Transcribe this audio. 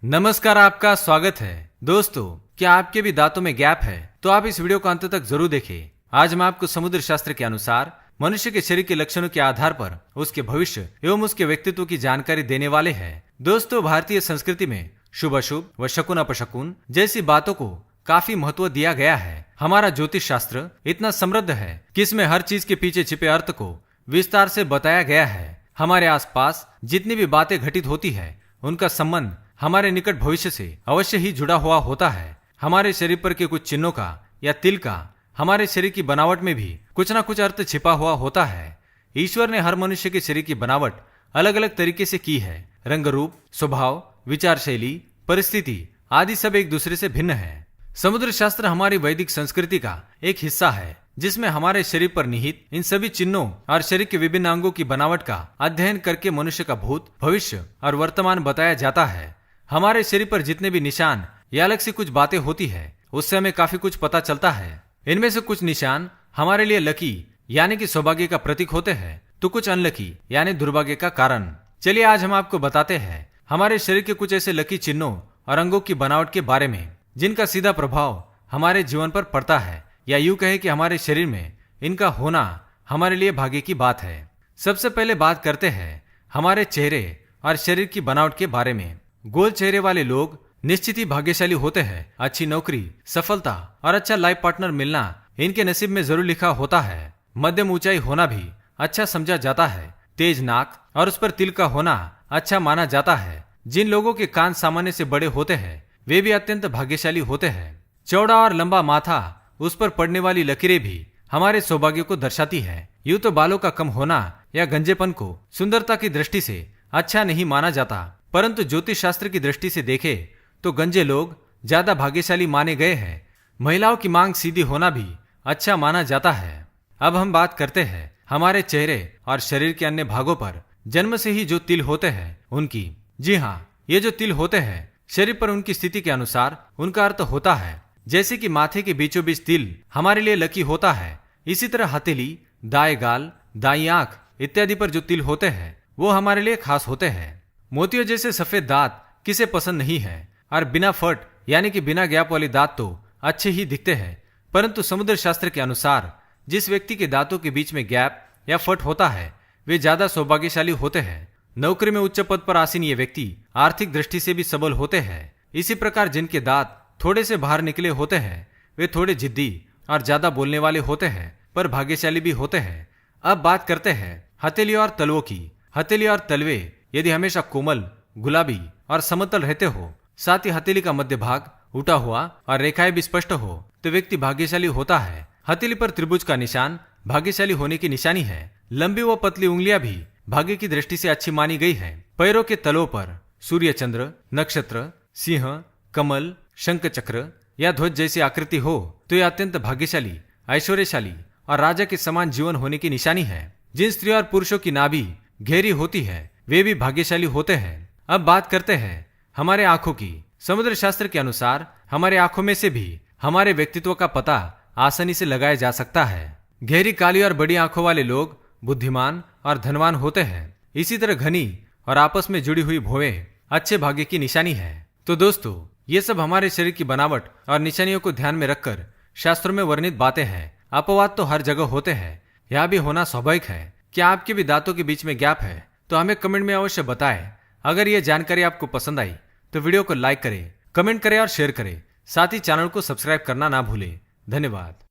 नमस्कार, आपका स्वागत है। दोस्तों, क्या आपके भी दांतों में गैप है? तो आप इस वीडियो को अंत तक जरूर देखें। आज हम आपको समुद्र शास्त्र के अनुसार मनुष्य के शरीर के लक्षणों के आधार पर उसके भविष्य एवं उसके व्यक्तित्व की जानकारी देने वाले हैं। दोस्तों, भारतीय संस्कृति में शुभ अशुभ व शकुन अपशकुन जैसी बातों को काफी महत्व दिया गया है। हमारा ज्योतिष शास्त्र इतना समृद्ध है कि इसमें हर चीज के पीछे छिपे अर्थ को विस्तार से बताया गया है। हमारे आसपास जितनी भी बातें घटित होती है उनका संबंध हमारे निकट भविष्य से अवश्य ही जुड़ा हुआ होता है। हमारे शरीर पर के कुछ चिन्हों का या तिल का हमारे शरीर की बनावट में भी कुछ ना कुछ अर्थ छिपा हुआ होता है। ईश्वर ने हर मनुष्य के शरीर की बनावट अलग अलग तरीके से की है। रंग रूप, स्वभाव, विचार शैली, परिस्थिति आदि सब एक दूसरे से भिन्न है। समुद्र शास्त्र हमारी वैदिक संस्कृति का एक हिस्सा है, जिसमें हमारे शरीर पर निहित इन सभी चिन्हों और शरीर के विभिन्न अंगों की बनावट का अध्ययन करके मनुष्य का भूत, भविष्य और वर्तमान बताया जाता है। हमारे शरीर पर जितने भी निशान या अलग सी कुछ बातें होती है उससे हमें काफी कुछ पता चलता है। इनमें से कुछ निशान हमारे लिए लकी यानी कि सौभाग्य का प्रतीक होते हैं, तो कुछ अनलकी यानी दुर्भाग्य का कारण। चलिए आज हम आपको बताते हैं हमारे शरीर के कुछ ऐसे लकी चिन्हों और अंगों की बनावट के बारे में जिनका सीधा प्रभाव हमारे जीवन पर पड़ता है, या यूं कहे कि हमारे शरीर में इनका होना हमारे लिए भाग्य की बात है। सबसे पहले बात करते हैं हमारे चेहरे और शरीर की बनावट के बारे में। गोल चेहरे वाले लोग निश्चित ही भाग्यशाली होते हैं। अच्छी नौकरी, सफलता और अच्छा लाइफ पार्टनर मिलना इनके नसीब में जरूर लिखा होता है। मध्यम ऊंचाई होना भी अच्छा समझा जाता है। तेज नाक और उस पर तिल का होना अच्छा माना जाता है। जिन लोगों के कान सामान्य से बड़े होते हैं वे भी अत्यंत भाग्यशाली होते हैं। चौड़ा और लंबा माथा, उस पर पड़ने वाली लकीरें भी हमारे सौभाग्य को दर्शाती है। यूं तो बालों का कम होना या गंजेपन को सुंदरता की दृष्टि से अच्छा नहीं माना जाता, परंतु ज्योतिष शास्त्र की दृष्टि से देखे तो गंजे लोग ज्यादा भाग्यशाली माने गए हैं। महिलाओं की मांग सीधी होना भी अच्छा माना जाता है। अब हम बात करते हैं हमारे चेहरे और शरीर के अन्य भागों पर जन्म से ही जो तिल होते हैं उनकी। जी हाँ, ये जो तिल होते हैं शरीर पर उनकी स्थिति के अनुसार उनका अर्थ होता है। जैसे कि माथे के बीचों बीच तिल हमारे लिए लकी होता है, इसी तरह हथेली, दाएं गाल, दाईं आंख इत्यादि पर जो तिल होते हैं वो हमारे लिए खास होते हैं। मोतियों जैसे सफेद दांत किसे पसंद नहीं है, और बिना फट यानी कि बिना गैप वाले दांत तो अच्छे ही दिखते हैं, परंतु समुद्र शास्त्र के अनुसार जिस व्यक्ति के दांतों के बीच में गैप या फट होता है वे ज्यादा सौभाग्यशाली होते हैं। नौकरी में उच्च पद पर आसीन ये व्यक्ति आर्थिक दृष्टि से भी सबल होते हैं। इसी प्रकार जिनके दांत थोड़े से बाहर निकले होते हैं वे थोड़े जिद्दी और ज्यादा बोलने वाले होते हैं, पर भाग्यशाली भी होते हैं। अब बात करते हैं हथेली और तलवों की। हथेली और तलवे यदि हमेशा कोमल, गुलाबी और समतल रहते हो, साथ ही हथेली का मध्य भाग उठा हुआ और रेखाएं भी स्पष्ट हो, तो व्यक्ति भाग्यशाली होता है। हथेली पर त्रिभुज का निशान भाग्यशाली होने की निशानी है। लंबी व पतली उंगलियां भी भाग्य की दृष्टि से अच्छी मानी गई है। पैरों के तलों पर सूर्य, चंद्र, नक्षत्र, सिंह, कमल, शंख चक्र या ध्वज जैसी आकृति हो तो यह अत्यंत भाग्यशाली, ऐश्वर्यशाली और राजा के समान जीवन होने की निशानी है। जिन स्त्री और पुरुषों की नाभि घेरी होती है वे भी भाग्यशाली होते हैं। अब बात करते हैं हमारे आंखों की। समुद्र शास्त्र के अनुसार हमारे आंखों में से भी हमारे व्यक्तित्व का पता आसानी से लगाया जा सकता है। गहरी काली और बड़ी आंखों वाले लोग बुद्धिमान और धनवान होते हैं। इसी तरह घनी और आपस में जुड़ी हुई भौहें अच्छे भाग्य की निशानी है। तो दोस्तों, ये सब हमारे शरीर की बनावट और निशानियों को ध्यान में रखकर शास्त्रों में वर्णित बातें हैं। अपवाद तो हर जगह होते हैं, यह भी होना स्वाभाविक है। क्या आपके भी दांतों के बीच में गैप है तो हमें कमेंट में अवश्य बताएं। अगर ये जानकारी आपको पसंद आई तो वीडियो को लाइक करें, कमेंट करें और शेयर करें। साथ ही चैनल को सब्सक्राइब करना ना भूलें। धन्यवाद।